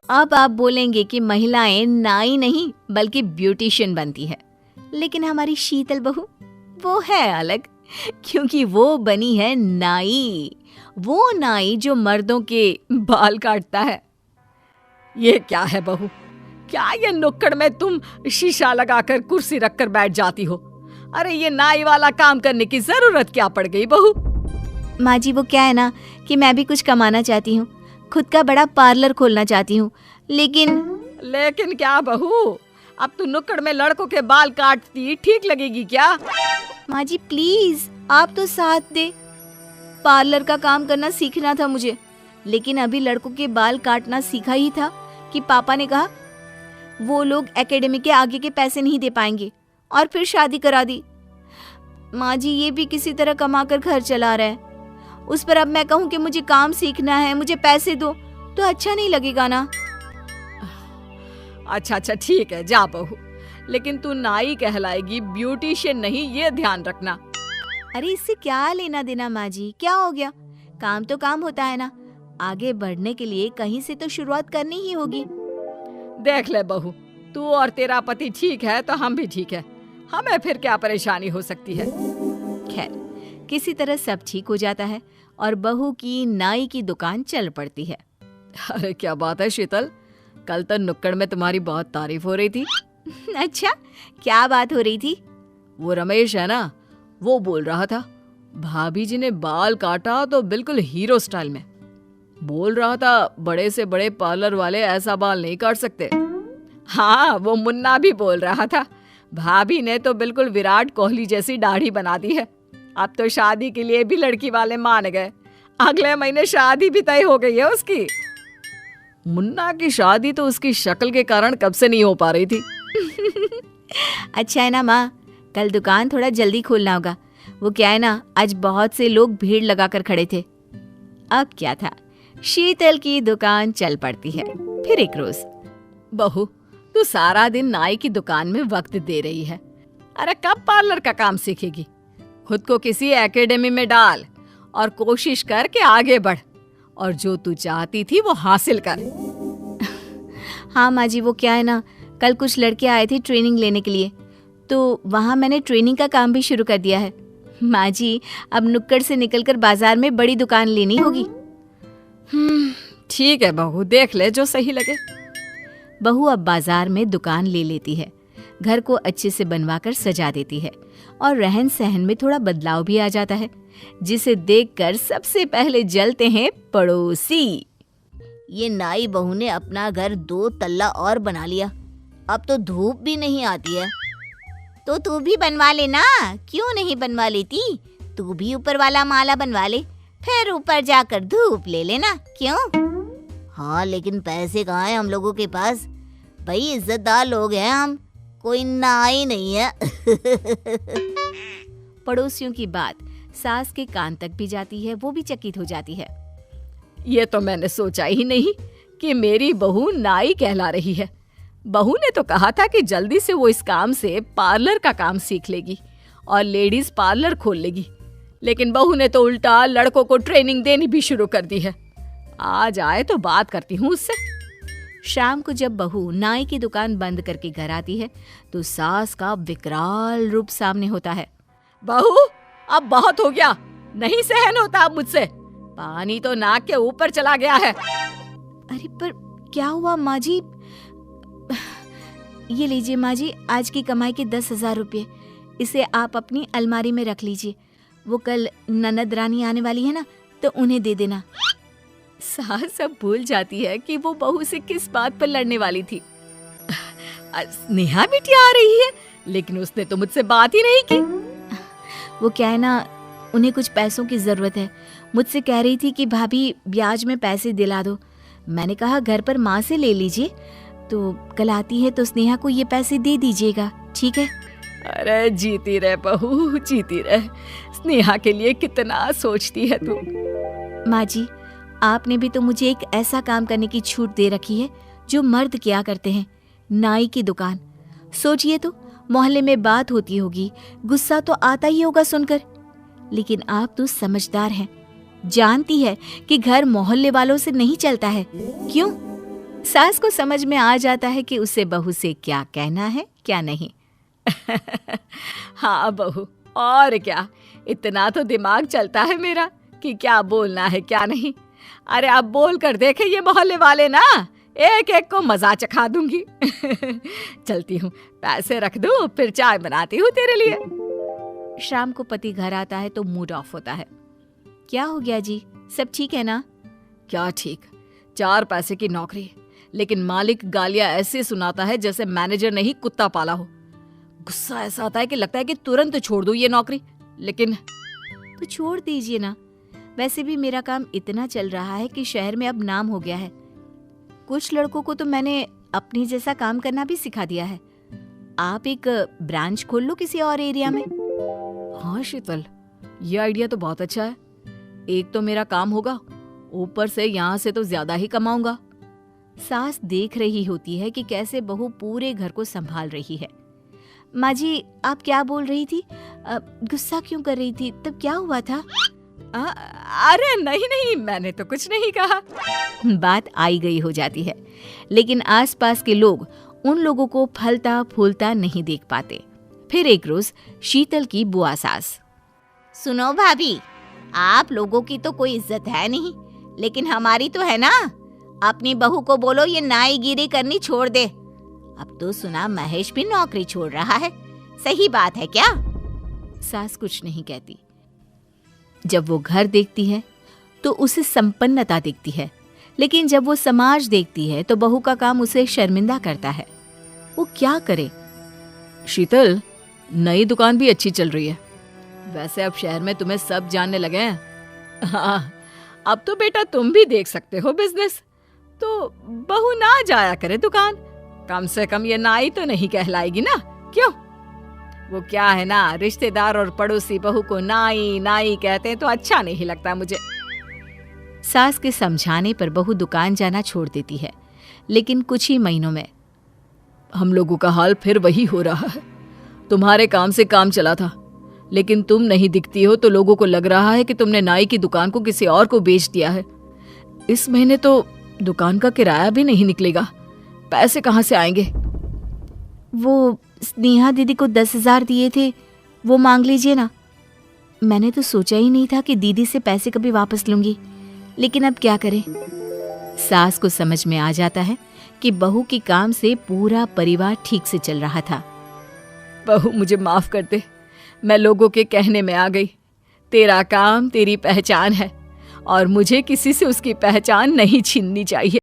अब आप बोलेंगे कि महिलाएं नाई नहीं बल्कि ब्यूटिशियन बनती है, लेकिन हमारी शीतल बहू वो है अलग, क्योंकि वो बनी है नाई। वो नाई जो मर्दों के बाल काटता है। ये क्या है बहू, क्या ये नुक्कड़ में तुम शीशा लगाकर कुर्सी रखकर बैठ जाती हो? अरे ये नाई वाला काम करने की जरूरत क्या पड़ गई बहू? माँ जी वो क्या है ना कि मैं भी कुछ कमाना चाहती हूँ, खुद का बड़ा पार्लर खोलना चाहती हूँ, लेकिन क्या बहू, अब तू नुक्कड़ में लड़कों के बाल काटती ठीक लगेगी क्या? माँ जी प्लीज आप तो साथ दे। पार्लर का काम करना सीखना था मुझे, लेकिन अभी लड़कों के बाल काटना सीखा ही था कि पापा ने कहा वो लोग एकेडमी के आगे के पैसे नहीं दे पाएंगे और फिर शादी करा दी। माँ जी ये भी किसी तरह कमाकर घर चला रहा है, उस पर अब मैं कहूँ कि मुझे काम सीखना है, मुझे पैसे दो, तो अच्छा नहीं लगेगा ना। अच्छा ठीक है जा बहू, लेकिन तू नाई कहलाएगी, ब्यूटिशियन नहीं, ये ध्यान रखना। अरे इससे क्या लेना देना माँ जी, क्या हो गया, काम तो काम होता है ना। आगे बढ़ने के लिए कहीं से तो शुरुआत करनी ही होगी। देख ले बहू, तू और तेरा पति ठीक है तो हम भी ठीक है, हमें फिर क्या परेशानी हो सकती है। खैर किसी तरह सब ठीक हो जाता है और बहू की नाई की दुकान चल पड़ती है। अरे क्या बात है शीतल, कल तो नुक्कड़ में तुम्हारी बहुत तारीफ हो रही थी। अच्छा क्या बात हो रही थी? वो रमेश है ना, वो बोल रहा था भाभी जी ने बाल काटा तो बिल्कुल हीरो स्टाइल में। बोल रहा था बड़े से बड़े पार्लर वाले ऐसा बाल नहीं काट सकते। हाँ वो मुन्ना भी बोल रहा था भाभी ने तो बिल्कुल विराट कोहली जैसी दाढ़ी बना दी है। अब तो शादी के लिए भी लड़की वाले मान गए, अगले महीने शादी भी तय हो गई है उसकी। मुन्ना की शादी तो उसकी शक्ल के कारण कब से नहीं हो पा रही थी। अच्छा है ना माँ, कल दुकान थोड़ा जल्दी खोलना होगा। वो क्या है ना आज बहुत से लोग भीड़ लगाकर खड़े थे। अब क्या था, शीतल की दुकान चल पड़ती है। फिर एक रोज, बहू तू सारा दिन नाई की दुकान में वक्त दे रही है, अरे कब पार्लर का काम सीखेगी? खुद को किसी एकेडमी में डाल और कोशिश कर के आगे बढ़, और जो तू चाहती थी वो हासिल कर। हाँ माँ जी वो क्या है ना, कल कुछ लड़के आए थे ट्रेनिंग लेने के लिए, तो वहाँ मैंने ट्रेनिंग का काम भी शुरू कर दिया है। माँ जी अब नुक्कड़ से निकलकर बाजार में बड़ी दुकान लेनी होगी। ठीक है बहू, देख ले जो सही लगे। बहू अब बाजार में दुकान ले लेती है, घर को अच्छे से बनवाकर सजा देती है और रहन सहन में थोड़ा बदलाव भी आ जाता है, जिसे देखकर सबसे पहले जलते हैं पड़ोसी। ये नाई बहू ने अपना घर 2 तल्ला और बना लिया, अब तो धूप भी नहीं आती है। तो तू भी बनवा लेना, क्यों नहीं बनवा लेती? तू भी ऊपर वाला माला बनवा ले, फिर ऊपर जाकर धूप ले लेना, क्यों? हाँ लेकिन पैसे कहाँ हैं हम लोगों के पास? भाई इज्जतदार लोग हैं हम, कोई नाई नहीं है। पड़ोसियों की बात सास के कान तक भी जाती है, वो भी चकित हो जाती है। ये तो मैंने सोचा ही नहीं कि मेरी बहू नाई कहला रही है। बहू ने तो कहा था कि जल्दी से वो इस काम से पार्लर का काम सीख लेगी और लेडीज पार्लर खोल लेगी, लेकिन बहू ने तो उल्टा लड़कों को ट्रेनिंग देनी भी शुरू कर दी है। आज आए तो बात करती हूँ उससे। शाम को जब बहू नाई की दुकान बंद करके घर आती है तो सास का विकराल रूप सामने होता है। बहू अब बहुत हो गया, नहीं सहन होता अब मुझसे, पानी तो नाक के ऊपर चला गया है। अरे पर क्या हुआ माँ जी? ये लीजिए माँ जी, आज की कमाई के 10,000 रुपये, इसे आप अपनी अलमारी में रख लीजिए, वो कल ननद रानी आने वाली है ना, तो उन्हें दे देना। सास अब भूल जाती है कि वो बहू से किस बात पर लड़ने वाली थी। नेहा बिटिया आ रही है, लेकिन उसने तो मुझसे बात ही नहीं की। वो क्या है ना, उन्हें कुछ पैसों की जरूरत है, मुझसे कह रही थी कि भाभी ब्याज में पैसे दिला दो। मैंने कहा घर पर माँ से ले लीजिए, तो कल आती है तो स्नेहा को ये पैसे दे दीजिएगा, ठीक है? अरे जीती रहे बहू, जीती रहे, स्नेहा के लिए कितना सोचती है तू। माँ जी आपने भी तो मुझे एक ऐसा काम करने की छूट दे रखी है जो मर्द किया करते हैं, नाई की दुकान। सोचिए तो, मोहल्ले में बात होती होगी, गुस्सा तो आता ही होगा सुनकर, लेकिन आप तो समझदार हैं, जानती है कि घर मोहल्ले वालों से नहीं चलता है। क्यों? सास को समझ में आ जाता है कि उसे बहू से क्या कहना है क्या नहीं। हाँ बहू, और क्या, इतना तो दिमाग चलता है मेरा कि क्या बोलना है क्या नहीं। अरे अब बोल कर देखे ये मोहल्ले वाले ना, एक एक को मजा चखा दूंगी। चलती हूँ, पैसे रख दूँ, फिर चाय बनाती हूँ तेरे लिए। शाम को पति घर आता है तो मूड ऑफ होता है। क्या हो गया जी, सब ठीक है ना? क्या ठीक, 4 पैसे की नौकरी, लेकिन मालिक गालियां ऐसे सुनाता है जैसे मैनेजर ने ही कुत्ता पाला हो। गुस्सा ऐसा आता है कि लगता है कि तुरंत छोड़ दूं ये नौकरी, लेकिन तो छोड़ दीजिए ना। वैसे भी मेरा काम इतना चल रहा है कि शहर में अब नाम हो गया है। कुछ लड़कों को तो मैंने अपनी जैसा काम करना भी सिखा दिया है। आप एक ब्रांच खोल लो किसी और एरिया में। हाँ शीतल, ये आइडिया तो बहुत अच्छा है। एक तो मेरा काम होगा, ऊपर से यहाँ से तो ज्यादा ही कमाऊंगा। सास देख रही होती है कि कैसे बहू पूरे घर को संभाल रही है। माँ जी, आप क्या बोल रही थी? गुस्सा क्यों कर रही थी? तब क्या हुआ था? अरे नहीं नहीं, मैंने तो कुछ नहीं कहा। बात आई गई हो जाती है, लेकिन आसपास के लोग उन लोगों को फलता फूलता नहीं देख पाते। फिर एक रोज शीतल की बुआ सास, सुनो भाभी, आप लोगों की तो कोई इज्जत है नहीं, लेकिन हमारी तो है ना। अपनी बहू को बोलो ये नाईगिरी करनी छोड़ दे। अब तो सुना महेश भी नौकरी छोड़ रहा है, सही बात है क्या? सास कुछ नहीं कहती। जब वो घर देखती है तो उसे संपन्नता दिखती है, लेकिन जब वो समाज देखती है तो बहू का काम उसे शर्मिंदा करता है। वो क्या करे? शीतल, नई दुकान भी अच्छी चल रही है। वैसे अब शहर में तुम्हें सब जानने लगे हैं। हाँ, अब तो बेटा तुम भी देख सकते हो बिजनेस। तो बहू ना जाया करे दुकान, कम से कम ये नाई तो नहीं कहलाएगी ना। क्यों? वो क्या है ना, रिश्तेदार और पड़ोसी बहू को नाई नाई कहते हैं तो अच्छा नहीं लगता मुझे। सास के समझाने पर बहू दुकान जाना छोड़ देती है, लेकिन कुछ ही महीनों में हम लोगों का हाल फिर वही हो रहा है। तुम्हारे काम से काम चला था, लेकिन तुम नहीं दिखती हो तो लोगों को लग रहा है कि तुमने नाई की दुकान को किसी और को बेच दिया है। इस महीने तो दुकान का किराया भी नहीं निकलेगा, पैसे कहाँ से आएंगे? वो स्नेहा दीदी को 10,000 दिए थे, वो मांग लीजिए ना। मैंने तो सोचा ही नहीं था कि दीदी से पैसे कभी वापस लूंगी, लेकिन अब क्या करें। सास को समझ में आ जाता है कि बहू के काम से पूरा परिवार ठीक से चल रहा था। बहू मुझे माफ कर दे, मैं लोगों के कहने में आ गई। तेरा काम तेरी पहचान है और मुझे किसी से उसकी पहचान नहीं छीननी चाहिए।